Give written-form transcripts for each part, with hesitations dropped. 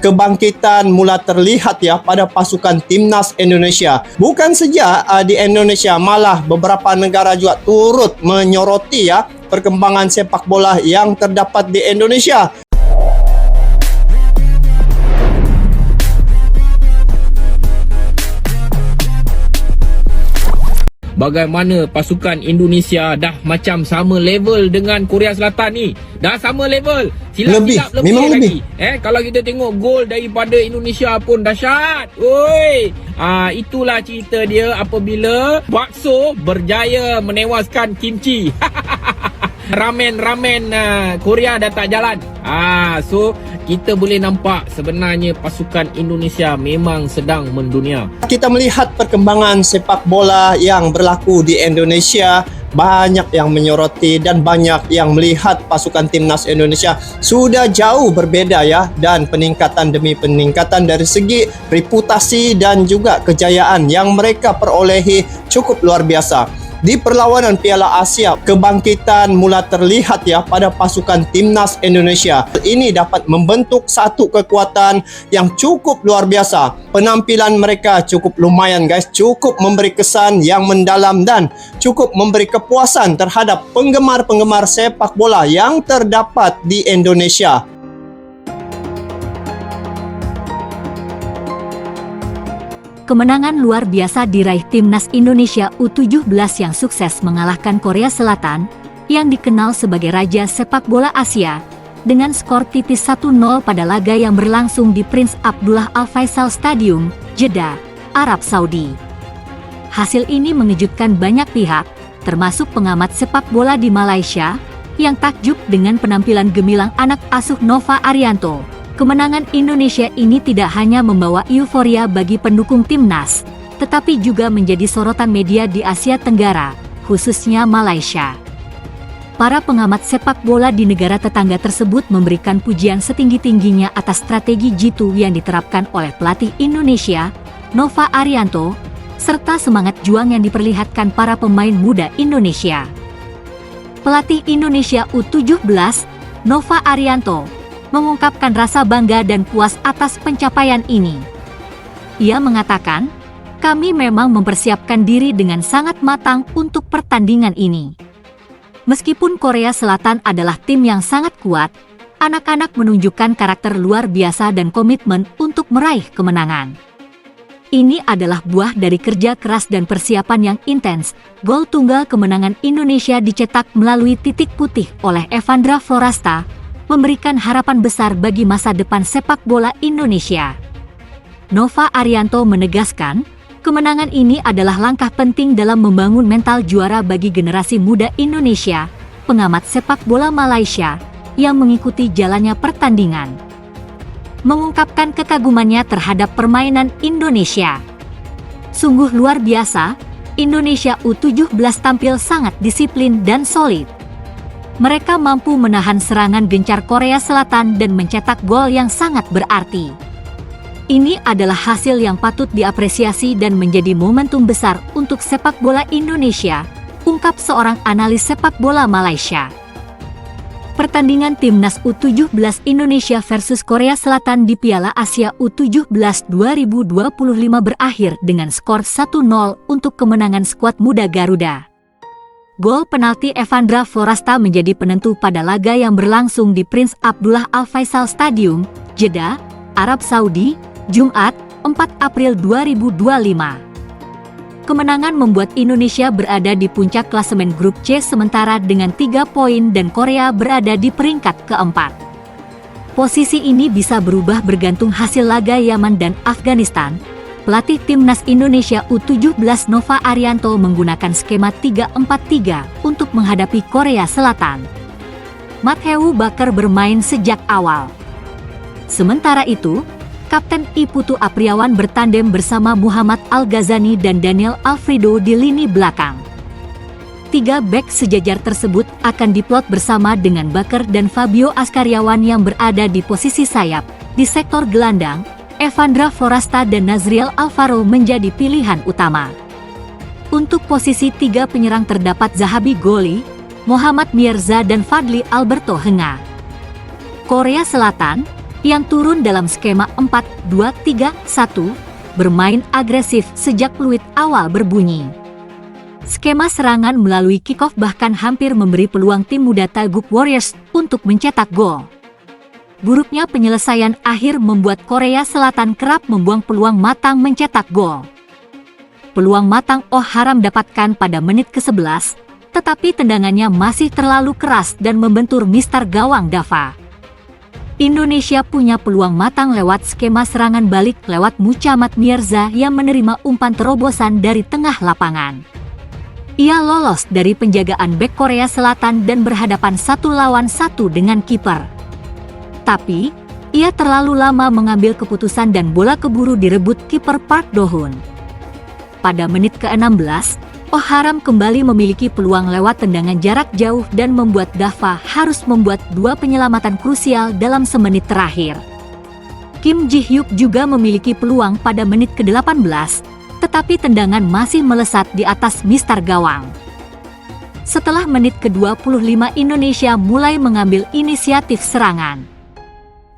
kebangkitan mula terlihat ya pada pasukan timnas Indonesia. Bukan saja di Indonesia, malah beberapa negara juga turut menyoroti ya perkembangan sepak bola yang terdapat di Indonesia. Bagaimana pasukan Indonesia dah macam sama level dengan Korea Selatan ni. Dah sama level. Silap-silap Memang lagi. Kalau kita tengok gol daripada Indonesia pun dahsyat. Oi. Itulah cerita dia apabila bakso berjaya menewaskan kimchi. Ramen Korea dah tak jalan. So kita boleh nampak sebenarnya pasukan Indonesia memang sedang mendunia. Kita melihat perkembangan sepak bola yang berlaku di Indonesia, banyak yang menyoroti dan banyak yang melihat pasukan timnas Indonesia sudah jauh berbeda ya, dan peningkatan demi peningkatan dari segi reputasi dan juga kejayaan yang mereka perolehi cukup luar biasa. Di perlawanan Piala Asia, kebangkitan mula terlihat ya pada pasukan timnas Indonesia. Ini dapat membentuk satu kekuatan yang cukup luar biasa. Penampilan mereka cukup lumayan guys, cukup memberi kesan yang mendalam dan cukup memberi kepuasan terhadap penggemar-penggemar sepak bola yang terdapat di Indonesia. Kemenangan luar biasa diraih timnas Indonesia U17 yang sukses mengalahkan Korea Selatan yang dikenal sebagai Raja Sepak Bola Asia dengan skor tipis 1-0 pada laga yang berlangsung di Prince Abdullah Al Faisal Stadium, Jeddah, Arab Saudi. Hasil ini mengejutkan banyak pihak, termasuk pengamat sepak bola di Malaysia yang takjub dengan penampilan gemilang anak asuh Nova Arianto. Kemenangan Indonesia ini tidak hanya membawa euforia bagi pendukung timnas, tetapi juga menjadi sorotan media di Asia Tenggara, khususnya Malaysia. Para pengamat sepak bola di negara tetangga tersebut memberikan pujian setinggi-tingginya atas strategi jitu yang diterapkan oleh pelatih Indonesia, Nova Arianto, serta semangat juang yang diperlihatkan para pemain muda Indonesia. Pelatih Indonesia U17, Nova Arianto, mengungkapkan rasa bangga dan puas atas pencapaian ini. Ia mengatakan, "Kami memang mempersiapkan diri dengan sangat matang untuk pertandingan ini. Meskipun Korea Selatan adalah tim yang sangat kuat, anak-anak menunjukkan karakter luar biasa dan komitmen untuk meraih kemenangan. Ini adalah buah dari kerja keras dan persiapan yang intens." Gol tunggal kemenangan Indonesia dicetak melalui titik putih oleh Evandra Florasta, memberikan harapan besar bagi masa depan sepak bola Indonesia. Nova Arianto menegaskan, kemenangan ini adalah langkah penting dalam membangun mental juara bagi generasi muda Indonesia, pengamat sepak bola Malaysia, yang mengikuti jalannya pertandingan. Mengungkapkan kekagumannya terhadap permainan Indonesia. Sungguh luar biasa, Indonesia U17 tampil sangat disiplin dan solid. Mereka mampu menahan serangan gencar Korea Selatan dan mencetak gol yang sangat berarti. Ini adalah hasil yang patut diapresiasi dan menjadi momentum besar untuk sepak bola Indonesia, ungkap seorang analis sepak bola Malaysia. Pertandingan timnas U17 Indonesia versus Korea Selatan di Piala Asia U17 2025 berakhir dengan skor 1-0 untuk kemenangan skuad muda Garuda. Gol penalti Evandra Florasta menjadi penentu pada laga yang berlangsung di Prince Abdullah Al Faisal Stadium, Jeddah, Arab Saudi, Jumat, 4 April 2025. Kemenangan membuat Indonesia berada di puncak klasemen grup C sementara dengan 3 poin dan Korea berada di peringkat keempat. Posisi ini bisa berubah bergantung hasil laga Yaman dan Afghanistan. Pelatih timnas Indonesia U17 Nova Arianto menggunakan skema 3-4-3 untuk menghadapi Korea Selatan. Mathew Baker bermain sejak awal. Sementara itu, Kapten I Putu Apriawan bertandem bersama Muhammad Al-Ghazani dan Daniel Alfredo di lini belakang. 3 bek sejajar tersebut akan diplot bersama dengan Baker dan Fabio Askaryawan yang berada di posisi sayap. Di sektor gelandang, Evandra Florasta dan Nazriel Alvaro menjadi pilihan utama. Untuk posisi 3 penyerang terdapat Zahabi Goli, Muhammad Mirza dan Fadli Alberto Henga. Korea Selatan, yang turun dalam skema 4-2-3-1, bermain agresif sejak peluit awal berbunyi. Skema serangan melalui kick-off bahkan hampir memberi peluang tim muda Taeguk Warriors untuk mencetak gol. Buruknya penyelesaian akhir membuat Korea Selatan kerap membuang peluang matang mencetak gol. Peluang matang Oh Haram dapatkan pada menit ke-11, tetapi tendangannya masih terlalu keras dan membentur mister gawang Dava. Indonesia punya peluang matang lewat skema serangan balik lewat Muhammad Mirza yang menerima umpan terobosan dari tengah lapangan. Ia lolos dari penjagaan bek Korea Selatan dan berhadapan 1 lawan 1 dengan kiper. Tapi, ia terlalu lama mengambil keputusan dan bola keburu direbut kiper Park Do-hoon. Pada menit ke-16, Oh Haram kembali memiliki peluang lewat tendangan jarak jauh dan membuat Dava harus membuat 2 penyelamatan krusial dalam semenit terakhir. Kim Ji-hyuk juga memiliki peluang pada menit ke-18, tetapi tendangan masih melesat di atas mister gawang. Setelah menit ke-25 Indonesia mulai mengambil inisiatif serangan.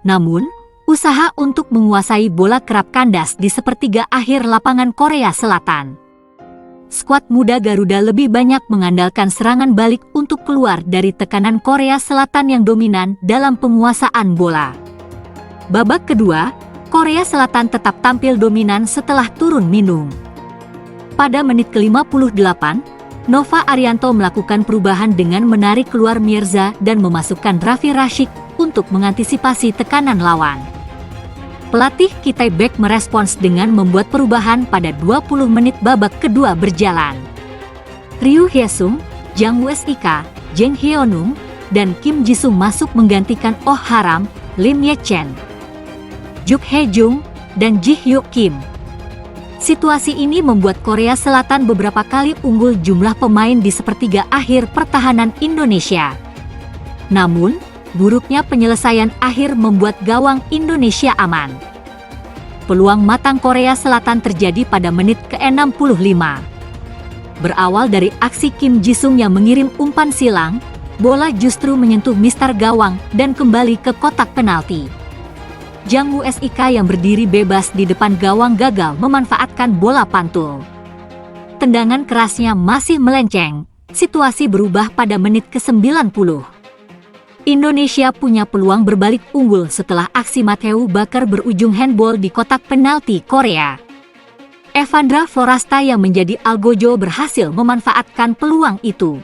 Namun, usaha untuk menguasai bola kerap kandas di sepertiga akhir lapangan Korea Selatan. Skuad muda Garuda lebih banyak mengandalkan serangan balik untuk keluar dari tekanan Korea Selatan yang dominan dalam penguasaan bola. Babak kedua, Korea Selatan tetap tampil dominan setelah turun minum. Pada menit ke-58, Nova Arianto melakukan perubahan dengan menarik keluar Mirza dan memasukkan Raffi Rashid untuk mengantisipasi tekanan lawan. Pelatih Kitai Baek merespons dengan membuat perubahan pada 20 menit babak kedua berjalan. Ryu Hye-sung, Jang Woo-sik, Jang Hyeonung, dan Kim Ji-sung masuk menggantikan Oh Haram, Lim Ye-chen, Juk Hae-jung, dan Ji-hyuk Kim. Situasi ini membuat Korea Selatan beberapa kali unggul jumlah pemain di sepertiga akhir pertahanan Indonesia. Namun, buruknya penyelesaian akhir membuat gawang Indonesia aman. Peluang matang Korea Selatan terjadi pada menit ke-65. Berawal dari aksi Kim Ji-sung yang mengirim umpan silang, bola justru menyentuh mister gawang dan kembali ke kotak penalti. Jang Woo-sik yang berdiri bebas di depan gawang gagal memanfaatkan bola pantul. Tendangan kerasnya masih melenceng, situasi berubah pada menit ke-90. Indonesia punya peluang berbalik unggul setelah aksi Matthew Baker berujung handball di kotak penalti Korea. Evandra Florasta yang menjadi algojo berhasil memanfaatkan peluang itu.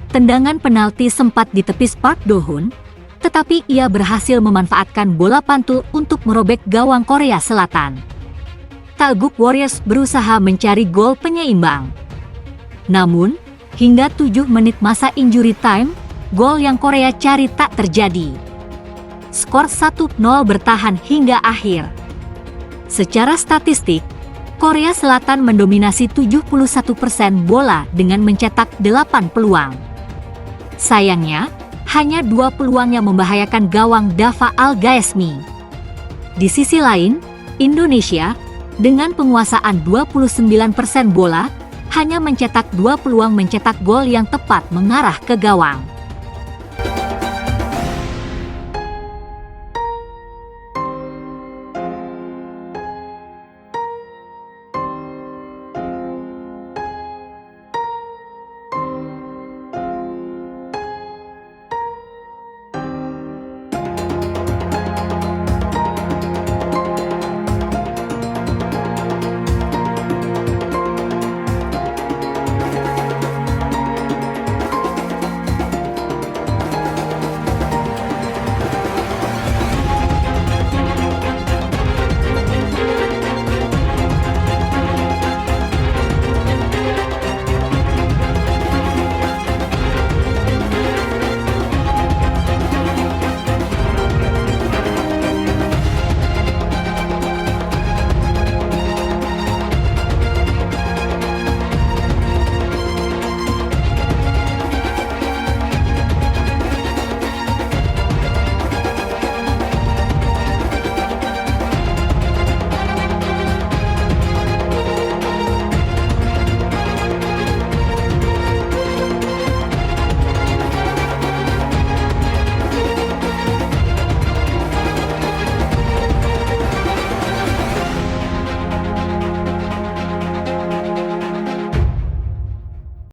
Tendangan penalti sempat ditepis Park Do-hoon, tetapi ia berhasil memanfaatkan bola pantul untuk merobek gawang Korea Selatan. Taeguk Warriors berusaha mencari gol penyeimbang. Namun, hingga 7 menit masa injury time, gol yang Korea cari tak terjadi. Skor 1-0 bertahan hingga akhir. Secara statistik, Korea Selatan mendominasi 71% bola dengan mencetak 8 peluang. Sayangnya, hanya 2 peluang yang membahayakan gawang Dava Al-Gaesmi. Di sisi lain, Indonesia, dengan penguasaan 29% bola, hanya mencetak 2 peluang mencetak gol yang tepat mengarah ke gawang.